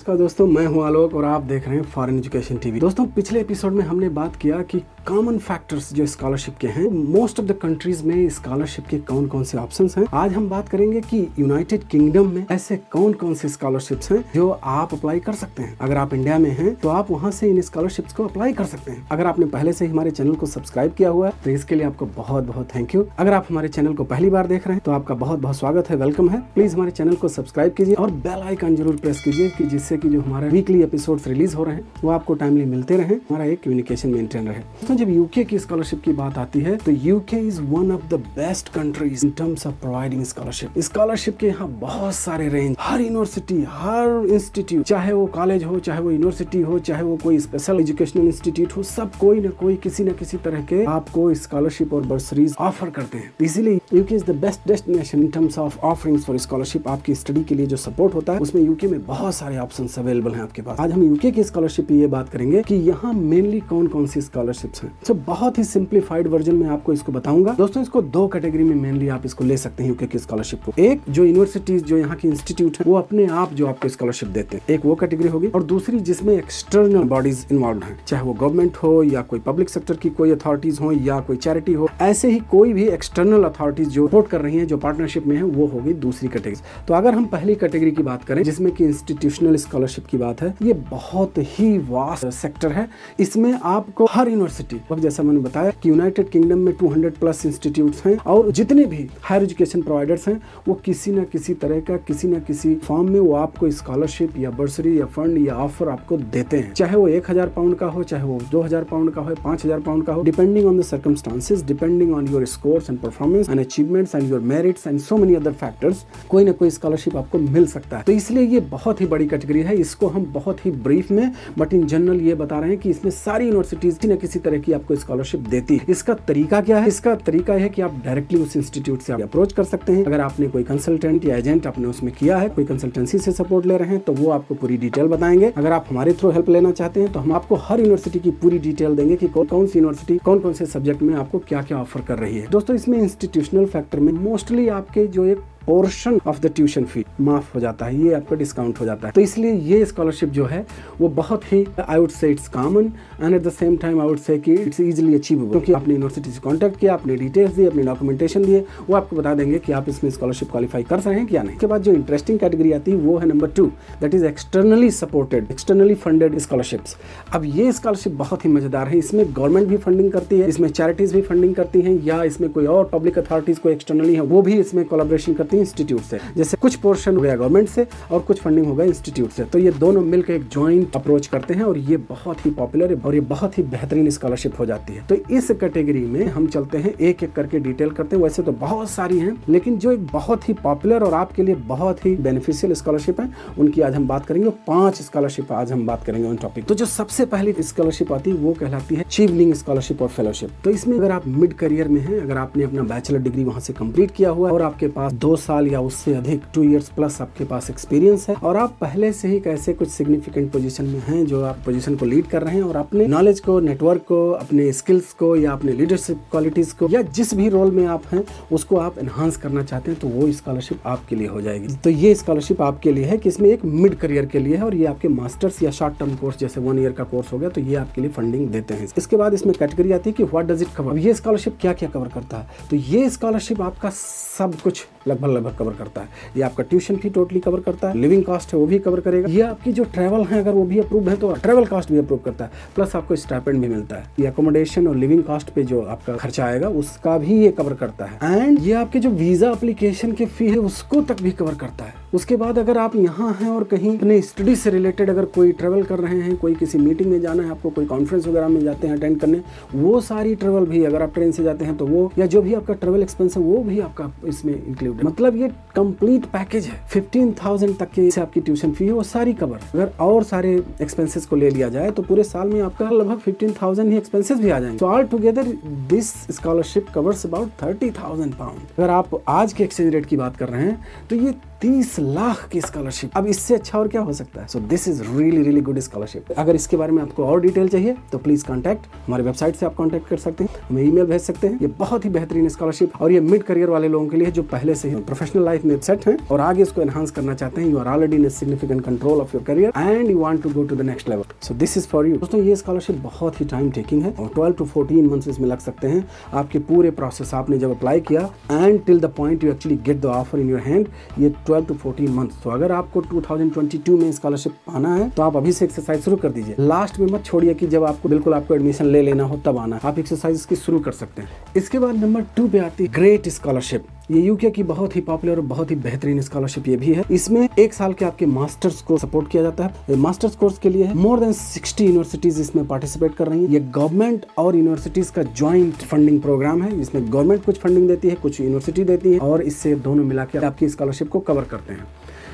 नमस्कार दोस्तों, मैं हूं आलोक और आप देख रहे हैं फॉरेन एजुकेशन टीवी। दोस्तों, पिछले एपिसोड में हमने बात किया कि कॉमन फैक्टर्स जो स्कॉलरशिप के हैं, मोस्ट ऑफ द कंट्रीज में स्कॉलरशिप के कौन कौन से ऑप्शंस हैं। आज हम बात करेंगे कि यूनाइटेड किंगडम में ऐसे कौन कौन से स्कॉलरशिप्स हैं जो आप अप्लाई कर सकते हैं। अगर आप इंडिया में हैं तो आप वहां से इन स्कॉलरशिप्स को अप्लाई कर सकते हैं। अगर आपने पहले से हमारे चैनल को सब्सक्राइब किया हुआ है तो इसके लिए आपको बहुत बहुत थैंक यू। अगर आप हमारे चैनल को पहली बार देख रहे हैं तो आपका बहुत बहुत स्वागत है, वेलकम है। प्लीज हमारे चैनल को सब्सक्राइब कीजिए और बेल आइकन जरूर प्रेस कीजिए कि जिससे कि जो हमारे वीकली एपिसोड्स रिलीज हो रहे हैं वो आपको टाइमली मिलते रहे, हमारा एक कम्युनिकेशन मेंटेन रहे। दोस्तों, जब यूके की स्कॉलरशिप की बात आती है तो UK is one of the best countries in terms of providing scholarship. Scholarship के यहाँ बहुत सारे रेंज, हर यूनिवर्सिटी, हर इंस्टीट्यूट, चाहे वो कॉलेज हो, चाहे वो यूनिवर्सिटी हो, चाहे वो कोई स्पेशल एजुकेशनल इंस्टीट्यूट हो, सब कोई ना कोई किसी न किसी तरह के आपको स्कॉलरशिप और बर्सरीज ऑफर करते हैं। इसीलिए UK is the best destination in terms of offerings for scholarship. आपकी स्टडी के लिए जो सपोर्ट होता है उसमें यूके में बहुत सारे ऑप्शंस अवेलेबल हैं आपके पास। आज हम यूके की स्कॉलरशिप की ये बात करेंगे कि यहाँ मेनली कौन कौन सी स्कॉलरशिप्स हैं। तो बहुत ही सिंप्लीफाइड वर्जन में आपको इसको बताऊंगा। दोस्तों, इसको दो कैटेगरी में मेनली आप इसको ले सकते हैं यूके की स्कॉलरशिप को। एक जो यूनिवर्सिटीज, जो यहाँ की इंस्टीट्यूट है, वो अपने आप जो आपको स्कॉलरशिप देते हैं, एक वो कैटेगरी होगी। और दूसरी जिसमें एक्सटर्नल बॉडीज इन्वॉल्व हैं, चाहे वो गवर्नमेंट हो या कोई पब्लिक सेक्टर की कोई अथॉरिटीज हो या कोई चैरिटी हो, ऐसे ही कोई भी एक्सटर्नल अथॉरिटीज जो सपोर्ट कर रही हैं, जो पार्टनरशिप में है, वो होगी दूसरी कैटेगरी। तो अगर हम पहली कैटेगरी की बात करें जिसमें कि इंस्टीट्यूशनल स्कॉलरशिप की बात है, ये बहुत ही वास्ट सेक्टर है। इसमें आपको हर यूनिवर्सिटी, जैसा मैंने बताया कि यूनाइटेड किंगडम में 200 प्लस इंस्टीट्यूट्स हैं और जितने भी हायर एजुकेशन प्रोवाइडर्स हैं वो किसी न किसी तरह का, किसी न किसी फॉर्म में वो आपको स्कॉलरशिप या बर्सरी या फंड या ऑफर आपको देते हैं। चाहे वो 1000 पाउंड का हो, चाहे वो 2000 पाउंड का हो, 5000 पाउंड का हो, depending on the circumstances, depending on your scores and performance and achievements and your merits and so many other factors, कोई ना कोई स्कॉलरशिप आपको मिल सकता है। तो इसलिए ये बहुत ही बड़ी कैटेगरी है। इसको हम बहुत ही ब्रीफ में बट इन जनरल ये बता रहे हैं कि इसमें सारी यूनिवर्सिटीज किसी न किसी तरह की आपको स्कॉलरशिप देती है। इसका तरीका क्या है? इसका तरीका है कि आप डायरेक्टली उस इंस्टीट्यूट से अप्रोच कर सकते हैं। अगर आपने कोई कंसल्टेंट या एजेंट आपने उसमें किया है, कोई कंसल्टेंसी से सपोर्ट ले रहे हैं, तो वो आपको पूरी डिटेल बताएंगे। अगर आप हमारे थ्रू हेल्प लेना चाहते हैं तो हम आपको हर यूनिवर्सिटी की पूरी डिटेल देंगे कि कौन सी यूनिवर्सिटी कौन कौन से सब्जेक्ट में आपको क्या क्या ऑफर कर रही है। दोस्तों, इसमें इंस्टीट्यूशनल फैक्टर में मोस्टली आपके जो एक portion of the tuition fee माफ हो जाता है, ये आपका डिस्काउंट हो जाता है। तो इसलिए ये स्कॉलरशिप जो है वो बहुत ही, I would say it's common and at the same time I would say कि इट्स इजीली अचीवेबल, क्योंकि आपने यूनिवर्सिटी से कांटेक्ट किया, अपने डिटेल्स दिए, अपने डॉक्यूमेंटेशन दिए, वो आपको बता देंगे कि आप इसमें स्कॉलरशिप क्वालिफाई कर रहे हैं क्या नहीं। उसके बाद जो इंटरेस्टिंग कैटेगरी आती है वो है number 2, that is externally supported, externally funded scholarships. अब ये स्कॉलरशिप बहुत ही मजेदार है। इसमें गवर्नमेंट भी फंडिंग करती है, इसमें चैरिटीज भी फंडिंग करती हैं, या इसमें कोई और पब्लिक अथॉरिटीज को एक्सटर्नली है वो भी इसमें कोलैबोरेशन करती है इंस्टीट्यूट से। जैसे कुछ पोर्शन हो गया गवर्नमेंट से और कुछ फंडिंग हो गया इंस्टीट्यूट से, तो ये दोनों मिलकर एक जॉइंट अप्रोच करते हैं और ये बहुत ही पॉपुलर है और ये बहुत ही बेहतरीन स्कॉलरशिप हो जाती है। तो इस कैटेगरी में हम चलते हैं, एक एक करके डिटेल करते हैं। वैसे तो बहुत सारी हैं, लेकिन जो एक बहुत ही पॉपुलर और आपके लिए बहुत ही बेनिफिशियल स्कॉलरशिप है उनकी आज हम बात करेंगे। 5 स्कॉलरशिप आज हम बात करेंगे उन टॉपिक। तो जो सबसे पहली स्कॉलरशिप आती है वो कहलाती है अचीवलिंग स्कॉलरशिप और फेलोशिप। तो इसमें अगर आप मिड करियर में हैं, अगर आपने अपना बैचलर डिग्री वहां से कंप्लीट किया हुआ है और आपके पास 2 साल या उससे अधिक 2 इयर्स प्लस आपके पास एक्सपीरियंस है और आप पहले से ही कैसे कुछ सिग्निफिकेंट पोजीशन में हैं, जो आप पोजीशन को लीड कर रहे हैं और अपने नॉलेज को, नेटवर्क को, अपने स्किल्स को या अपने लीडरशिप क्वालिटीज को या जिस भी रोल में आप हैं उसको आप एनहांस करना चाहते हैं, तो वो स्कॉलरशिप आपके लिए हो जाएगी। तो ये स्कॉलरशिप आपके लिए है कि इसमें एक मिड करियर के लिए है और ये आपके मास्टर्स या शॉर्ट टर्म कोर्स जैसे 1 ईयर का कोर्स हो गया तो ये आपके लिए फंडिंग देते हैं। इसके बाद इसमें कैटेगरी आती है कि व्हाट डज इट कवर। ये स्कॉलरशिप क्या क्या कवर करता है? तो ये स्कॉलरशिप आपका सब कुछ लगभग कवर करता है। ये आपका ट्यूशन फी टोटली कवर करता है, लिविंग कॉस्ट है वो भी कवर करेगा, ये आपकी जो ट्रैवल है अगर वो भी अप्रूव है तो ट्रैवल कॉस्ट भी अप्रूव करता है, प्लस आपको स्टाइपेंड भी मिलता है। ये अकोमोडेशन और लिविंग कॉस्ट पे जो आपका खर्चा आएगा उसका भी ये कवर करता है एंड ये आपके जो वीजा एप्लीकेशन के फी है उसको तक भी कवर करता है। उसके बाद अगर आप यहाँ हैं और कहीं अपने स्टडी से रिलेटेड अगर कोई ट्रैवल कर रहे हैं, कोई किसी मीटिंग में जाना है, आपको कोई कॉन्फ्रेंस वगैरह में जाते हैं अटेंड करने, वो सारी ट्रैवल भी, अगर आप ट्रेन से जाते हैं तो वो, या जो भी आपका ट्रैवल एक्सपेंस है वो भी आपका इसमें इंक्लूड है। मतलब ये कंप्लीट पैकेज है। 15,000 तक की आपकी ट्यूशन फी है वो सारी कवर। अगर और सारे एक्सपेंसेस को ले लिया जाए तो पूरे साल में आपका लगभग 15,000 ही एक्सपेंसेस भी आ जाएंगे। So all together this scholarship covers about 30,000 pound. अगर आप आज के एक्सचेंज रेट की बात कर रहे हैं तो ये 30 लाख की स्कॉलरशिप। अब इससे अच्छा और क्या हो सकता है। सो this is really good scholarship. अगर इसके बारे में आपको और डिटेल चाहिए तो प्लीज कॉन्टैक्ट, हमारे वेबसाइट से आप कॉन्टैक्ट कर सकते हैं, हमें ईमेल भेज सकते हैं। ये बहुत ही बेहतरीन स्कॉलरशिप और ये मिड करियर वाले लोगों के लिए जो पहले से ही प्रोफेशनल लाइफ में सेट हैं और आगे इसको एनहांस करना चाहते हैं। You are already in significant control of your career and you want to go to the next level. So this is for you. दोस्तों ये स्कॉलरशिप बहुत ही टाइम टेकिंग है और 12 to 14 मंथ्स इसमें लग सकते हैं। आपके पूरे प्रोसेस आपने जब अप्लाई किया and till the point you actually get the offer in your hand, ये 12 to 14 मंथ्स। तो अगर आपको 2022 में स्कॉलरशिप पाना है तो आप अभी से एक्सरसाइज शुरू कर दीजिए। लास्ट में मत छोड़िए कि जब आपको बिल्कुल आपको एडमिशन ले लेना हो तब आना। आप एक्सरसाइज की शुरू कर सकते हैं। इसके बाद नंबर 2 पे आती है ग्रेट स्कॉलरशिप। ये यूके की बहुत ही पॉपुलर और बहुत ही बेहतरीन स्कॉलरशिप ये भी है। इसमें 1 साल के आपके मास्टर्स को सपोर्ट किया जाता है। मास्टर्स कोर्स के लिए मोर देन 60 यूनिवर्सिटीज इसमें पार्टिसिपेट कर रही हैं। ये गवर्नमेंट और यूनिवर्सिटीज का ज्वाइंट फंडिंग प्रोग्राम है। इसमें गवर्नमेंट कुछ फंडिंग देती है, कुछ यूनिवर्सिटी देती है और इससे दोनों मिला के आपकी स्कॉलरशिप को कवर करते हैं।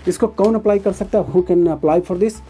इसको कौन अप्लाई कर सकता है, who can apply for this.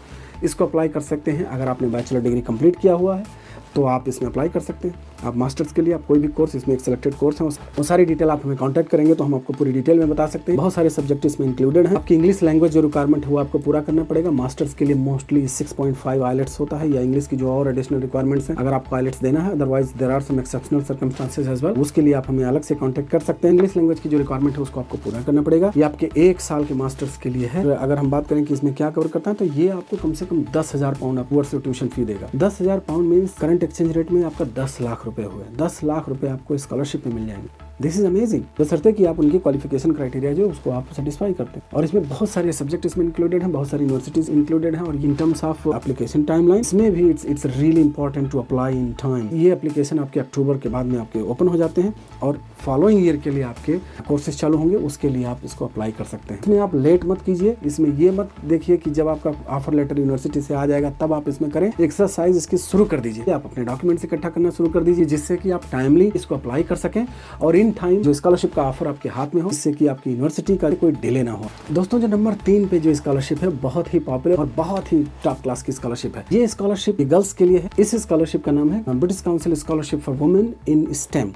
इसको अप्लाई कर सकते हैं अगर आपने बैचलर डिग्री कंप्लीट किया हुआ है तो आप इसमें अप्लाई कर सकते हैं। आप मास्टर्स के लिए आप कोई भी कोर्स, इसमें एक सिलेक्टेड कोर्स है, वो सारी डिटेल आप हमें कांटेक्ट करेंगे तो हम आपको पूरी डिटेल में बता सकते हैं। बहुत सारे सब्जेक्ट इसमें इंक्लूडेड हैं। आपकी इंग्लिश लैंग्वेज जो रिक्वायरमेंट है वो आपको पूरा करना पड़ेगा। मास्टर्स के लिए मोस्टली 6.5 आइलेट्स होता है या इंग्लिश की जो और एडिशनल रिक्वायरमेंट्स हैं अगर आपको आइलेट्स देना है। Otherwise there are some exceptional circumstances as well, उसके लिए आप हमें अलग से कॉन्टैक्ट कर सकते हैं। इंग्लिश लैंग्वेज की जो रिक्वायरमेंट है उसको आपको पूरा करना पड़ेगा। ये आपके 1 साल के मास्टर्स के लिए है। अगर हम बात करें कि इसमें क्या कवर करता है तो ये आपको कम से कम 10,000 पाउंड अपवर्ड से ट्यूशन फी देगा। 10,000 pound means current exchange rate में आपका 10 लाख रुपए हुए। 10 लाख रुपए आपको स्कॉलरशिप में मिल जाएंगे। This is amazing. बशर्ते कि आप उनकी क्वालिफिकेशन क्राइटेरिया जो उसको आप सेटिस्फाई करते हैं। और इसमें बहुत सारे सब्जेक्ट इसमें इंक्लूडेड हैं, बहुत सारी यूनिवर्सिटीज इंक्लूडेड हैं। और in terms of application timeline इसमें भी it's really important to apply in time. ये एप्लीकेशन आपके अक्टूबर के बाद में आपके ओपन हो जाते हैं और फॉलोइंग ईयर के लिए आपके कोर्सेज चालू होंगे, उसके लिए आप इसको अप्लाई कर सकते हैं। इसमें आप लेट मत कीजिए। इसमें ये मत देखिए कि जब आपका ऑफर लेटर यूनिवर्सिटी से आ जाएगा तब आप इसमें करें। एक्सरसाइज इसकी शुरू कर दीजिए। आप अपने डॉक्यूमेंट्स इकट्ठा करना शुरू कर दीजिए जिससे कि आप टाइमली इसको अप्लाई कर सकें और इन टाइम जो स्कॉलरशिप का ऑफर आपके हाथ में हो, जिससे कि आपकी यूनिवर्सिटी का कोई डिले ना हो। दोस्तों जो नंबर 3 पे जो स्कॉलरशिप है बहुत ही पॉपुलर और बहुत ही टॉप क्लास की स्कॉलरशिप है। ये स्कॉलरशिप गर्ल्स के लिए है। इस स्कॉलरशिप का नाम है British council scholarship for women in stem,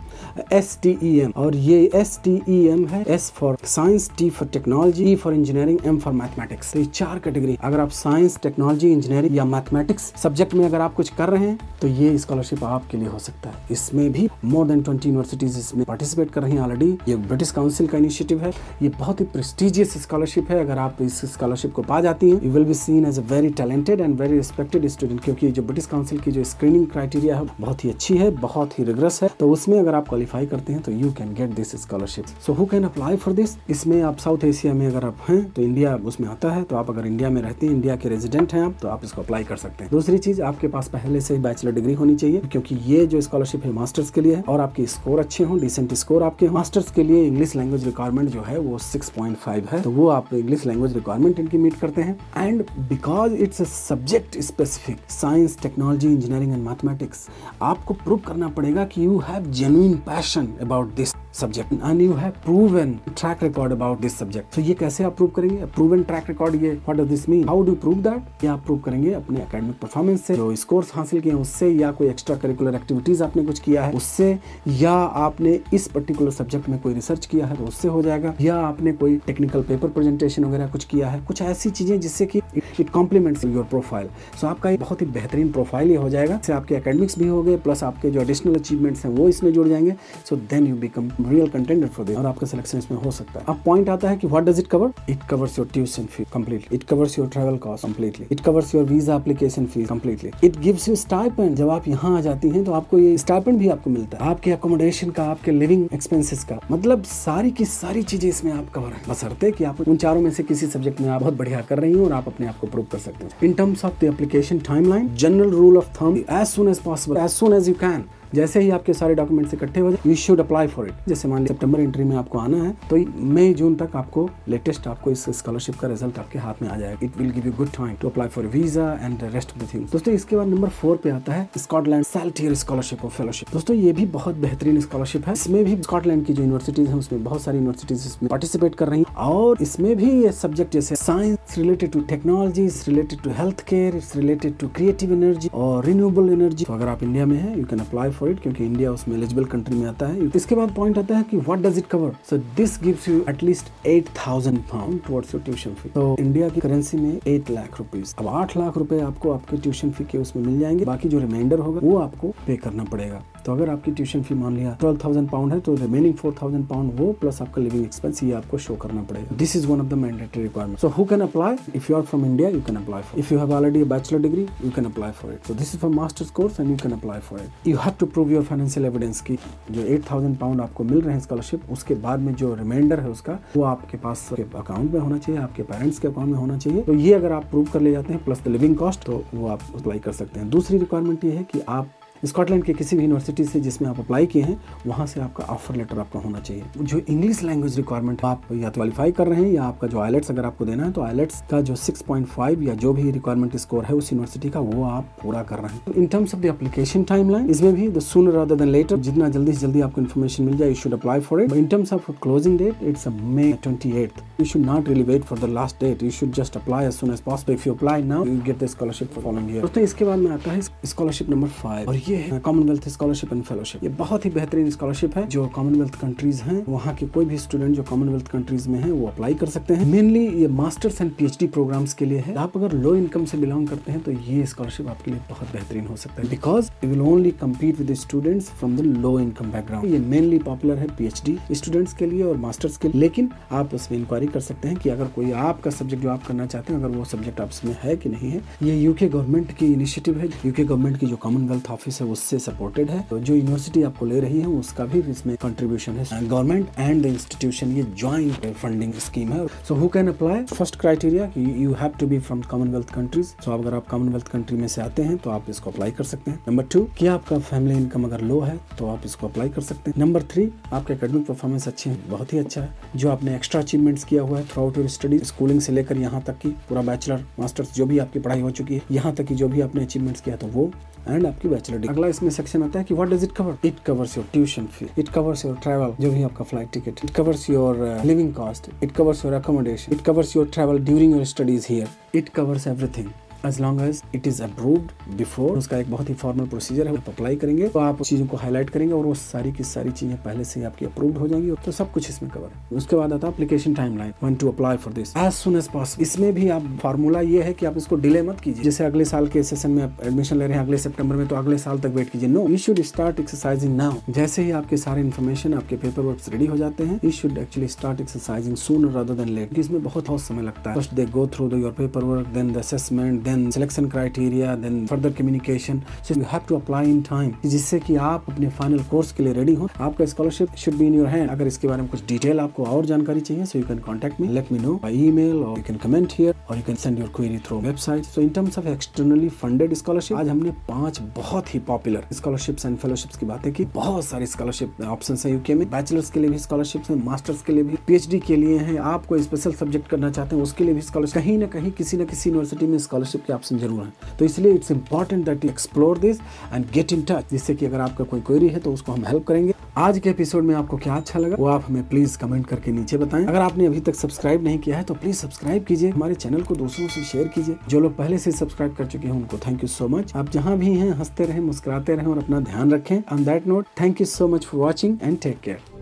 STEM। और ये STEM है, S for science, T for technology, E for engineering, M for mathematics. तो ये 4 कैटेगरी, अगर आप साइंस, टेक्नोलॉजी, इंजीनियरिंग या मैथमेटिक्स सब्जेक्ट में अगर आप कुछ कर रहे हैं तो ये स्कॉलरशिप आपके लिए हो सकता है। इसमें भी मोर देन 20 यूनिवर्सिटीज इसमें पार्टिसिपेट कर रही हैं ऑलरेडी। ये ब्रिटिश काउंसिल का इनिशिएटिव है। ये बहुत ही प्रेस्टिजियस स्कॉलरशिप है। अगर आप इस स्कॉलरशिप को पा जाती हैं, you will be seen as a very talented and very respected student, क्योंकि जो ब्रिटिश काउंसिल की जो स्क्रीनिंग क्राइटेरिया है बहुत ही अच्छी है, बहुत ही रिग्रेस है। तो उसमें अगर आप क्वालिफाई करते हैं तो you can get this scholarship. So who can apply for this. इसमें आप साउथ एशिया में अगर आप हैं तो इंडिया उसमें आता है। तो आप अगर इंडिया में रहते हैं, इंडिया के रेजिडेंट हैं आप, तो आप इसको अप्लाई कर सकते हैं। दूसरी चीज, आपके पास पहले से बैचलर डिग्री होनी चाहिए, क्योंकि ये जो स्कॉलरशिप है मास्टर्स के लिए है और आपके स्कोर अच्छे हों, डिसेंट स्कोर आपके। मास्टर्स के लिए इंग्लिश लैंग्वेज रिक्वायरमेंट जो है वो 6.5 है, तो वो आप इंग्लिश लैंग्वेज रिक्वायरमेंट इनकी मीट करते हैं। And because it's a subject specific, science, technology, engineering and mathematics, आपको प्रूव करना पड़ेगा कि you have genuine passion about this subject and you have proven track record about this subject. तो ये कैसे आप प्रूव करेंगे? प्रूवन ट्रैक रिकॉर्ड, ये what does this mean, how do prove that? ये आप प्रूव करेंगे अपने एकेडमिक परफॉर्मेंस से, जो स्कोर्स हासिल किए हैं उससे, या कोई एक्स्ट्रा करिकुलर एक्टिविटीज आपने कुछ किया है उससे, या आपने इस पर्टिकुलर सब्जेक्ट में कोई रिसर्च किया है तो उससे हो जाएगा, या आपने कोई टेक्निकल पेपर प्रेजेंटेशन वगैरह कुछ किया है, कुछ ऐसी चीजें जिससे कि इट कॉम्प्लीमेंट्स योर प्रोफाइल। सो आपका एक बहुत ही बेहतरीन प्रोफाइल ये हो जाएगा। इससे आपके एकेडमिक्स भी हो गए, प्लस आपके जो एडिशनल अचीवमेंट्स हैं वो इसमें जुड़ जाएंगे। So then you become real contender for this और आपका सिलेक्शन इसमें हो सकता है। अब पॉइंट आता है कि what does it cover? It covers your tuition fee completely, it covers your travel cost completely, it covers your visa application fee completely, it gives you stipend. जब आप यहाँ आ जाती हैं तो आपको ये स्टाइपेंड भी आपको मिलता है, आपके अकोमोडेशन का, आपके लिविंग एक्सपेंसेस का, मतलब सारी की सारी चीजें इसमें आप कवर है। बशर्ते कि आप उन चारों में से किसी सब्जेक्ट में आप बहुत बढ़िया कर रही हो और आप अपने आप को प्रूव कर सकते हैं। In terms of the application timeline, general rule of thumb, as soon as possible, as soon as you can, जैसे ही आपके सारे डॉक्यूमेंट्स इकट्ठे हो जाए, you should apply for it. जैसे मान लीजिए सितंबर एंट्री में आपको आना है तो मई जून तक आपको लेटेस्ट आपको इस स्कॉलरशिप का रिजल्ट आपके हाथ में आ जाएगा। It will give you good time to apply for visa and the rest of the things. दोस्तों इसके बाद नंबर 4 पे आता है स्कॉटलैंड सैल्टियर स्कॉलरशिप और फेलोशिप। दोस्तों ये भी बहुत बेहतरीन स्कॉलरशिप है। इसमें भी स्कॉटलैंड की जो यूनिवर्सिटीज है उसमें बहुत सारी यूनिवर्सिटीज इसमें पार्टिसिपेट कर रही हैं और इसमें भी ये सब्जेक्ट जैसे science related to technology, related to health care, related to creative energy और रिन्यूएबल एनर्जी। तो अगर आप इंडिया में हैं you can apply for for it, क्योंकि इंडिया उसमें एलिजिबल कंट्री में आता है। इसके बाद पॉइंट आता है कि what does it cover. So this gives you at least 8,000 pound towards your tuition fee. तो इंडिया की करेंसी में 8 लाख रुपीज। अब 8 लाख रुपए आपको आपके ट्यूशन फी के उसमें मिल जाएंगे, बाकी जो रिमाइंडर होगा वो आपको पे करना पड़ेगा। तो अगर आपकी ट्यूशन फी मान लिया 12,000 पाउंड है, तो रिमेनिंग 4,000 पाउंड वो प्लस आपका लिविंग एक्सपेंस ये आपको शो करना पड़ेगा। This is one of the mandatory requirement. So who can apply? If you are from India you can apply for. If you have already a bachelor degree you can apply for it. So this is for masters course and you can apply for it. You have to prove your financial evidence की जो 8,000 pound आपको मिल रहे हैं scholarship, उसके बाद में जो reminder है उसका वो आपके पास अकाउंट में होना चाहिए, आपके पेरेंट्स के अकाउंट में होना चाहिए। तो ये अगर आप प्रूव कर ले जाते हैं प्लस द लिविंग कॉस्ट, तो वो आप अप्लाई कर सकते हैं। दूसरी रिक्वायरमेंट ये है कि आप स्कॉटलैंड के किसी भी यूनिवर्सिटी से जिसमें आप अप्लाई किए हैं वहाँ से आपका ऑफर लेटर आपका होना चाहिए। जो इंग्लिश लैंग्वेज रिक्वायरमेंट आप या तो क्वालिफाई कर रहे हैं या आपका जो आइलेट्स अगर आपको देना है तो आइलेट्स का जो 6.5 या जो भी रिक्वायरमेंट स्कोर है उस यूनिवर्सिटी का वो आप पूरा कर रहे हैं। In terms of the application timeline, इसमें भी the sooner rather than later, जितना जल्दी से जल्दी आपको इन्फॉर्मेशन मिल जाए you should apply for it. In terms of closing date it's May 28th. You should not really wait for the last date. You should just apply as soon as possible. If you apply now, you get the scholarship for following year. दोस्तों इसके बाद में आता है scholarship number 5 और ये है Commonwealth scholarship and fellowship. ये बहुत ही बेहतरीन स्कॉलरशिप है। जो कॉमनवेल्थ कंट्रीज हैं वहाँ के कोई भी स्टूडेंट जो कॉमनवेल्थ कंट्रीज में है वो अप्लाई कर सकते हैं। मेनली ये मास्टर्स एंड PhD प्रोग्राम्स के लिए है। आप अगर लो इनकम से बिलोंग करते हैं तो ये स्कॉलरशिप आपके लिए बहुत बेहतरीन हो सकता है, because you will only compete with students from the low income background. ये मेनली पॉपुलर है PhD स्टूडेंट्स के लिए और मास्टर्स के लिए, लेकिन आप उसमें इंक्वायरी कर सकते हैं कि अगर कोई आपका सब्जेक्ट जो आप करना चाहते हैं अगर वो सब्जेक्ट आप इसमें है कि नहीं है। ये यूके गवर्नमेंट की इनिशिएटिव है। यूके गवर्नमेंट की जो कॉमनवेल्थ ऑफिस है उससे सपोर्टेड है। तो जो यूनिवर्सिटी आपको ले रही है उसका भी इसमें कंट्रीब्यूशन है। गवर्नमेंट एंड द इंस्टीट्यूशन ये ज्वाइंट फंडिंग स्कीम है। So who can apply? First criteria you have to be from Commonwealth countries. So अगर आप कॉमनवेल्थ कंट्री में से आते हैं तो आप इसको अप्लाई कर सकते हैं। नंबर 2 कि आपका फैमिली इनकम अगर लो है तो आप इसको अप्लाई कर सकते हैं। नंबर 3 आपका एकेडमिक परफॉर्मेंस अच्छे हैं, बहुत ही अच्छा है। जो आपने एक्स्ट्रा अचीवमेंट्स किया हुआ है through out your study, schooling से लेकर यहाँ तक की पूरा बैचलर मास्टर्स जो भी आपकी पढ़ाई हो चुकी है यहाँ तक की जो भी आपने अचीवमेंट्स किया तो वो एंड आपकी बैचलर डिग्री। अगला इसमें सेक्शन आता है कि what does it cover? It covers your tuition fee, it covers your travel जो भी आपका flight ticket, it covers your living cost, it covers your accommodation, it covers your travel during your studies here, it covers everything as long as it is approved before। उसका एक बहुत ही formal procedure है। आप apply करेंगे तो आप चीज़ों को हाईलाइट करेंगे और वो सारी की सारी चीज़ें पहले से ही आपकी अप्रूव्ड हो जाएंगी, तो सब कुछ इसमें कवर है। उसके बाद आता है application timeline, when to apply for this as soon as possible. इसमें भी आप फार्मूला ये है कि आप इसको डिले मत कीजिए। जैसे अगले साल के सेशन में आप एडमिशन ले रहे हैं अगले सितंबर में तो अगले साल तक वेट कीजिए। No, you should start exercising now. जैसे ही आपके सारे इन्फॉर्मेशन आपके पेपर वर्क रेडी हो जाते हैं, you should actually start exercising sooner rather than late. इसमें बहुत समय लगता है। First they go through your paper work, then the assessment, then selection criteria, then further communication. So you have to apply in time, जिससे कि आप अपने final course के लिए रेडी हो। आपका scholarship should be in your hand। अगर इसके बारे में कुछ डिटेल आपको और जानकारी चाहिए so you can contact me, let me know by email or you can comment here or you can send your query through website। So in terms of externally funded scholarship, आज हमने 5 बहुत ही popular scholarships and fellowships की बातें की। बहुत सारी scholarship options है UK में। बैचलर्स के लिए भी स्कॉलरशिप्स हैं, मास्टर्स के लिए भी, PhD के लिए हैं। आप कोई स्पेशल सब्जेक्ट करना चाहते हैं उसके लिए भी स्कॉलरशिप, कहीं ना कहीं किसी न किसी यूनिवर्सिटी में स्कॉलरशिप के ऑप्शन जरूर हैं। तो इसलिए it's important that you explore this and get in touch, जिससे कि अगर आपका कोई क्वेरी है तो उसको हम हेल्प करेंगे। आज के एपिसोड में आपको क्या अच्छा लगा वो आप हमें प्लीज कमेंट करके नीचे बताएं। अगर आपने अभी तक सब्सक्राइब नहीं किया है तो प्लीज सब्सक्राइब कीजिए, हमारे चैनल को दूसरों से शेयर कीजिए। जो लोग पहले से सब्सक्राइब कर चुके हैं उनको थैंक यू सो मच। आप जहां भी हैं हंसते रहें, मुस्कुराते रहें और अपना ध्यान रखें। On that note, thank you so much for watching and take care.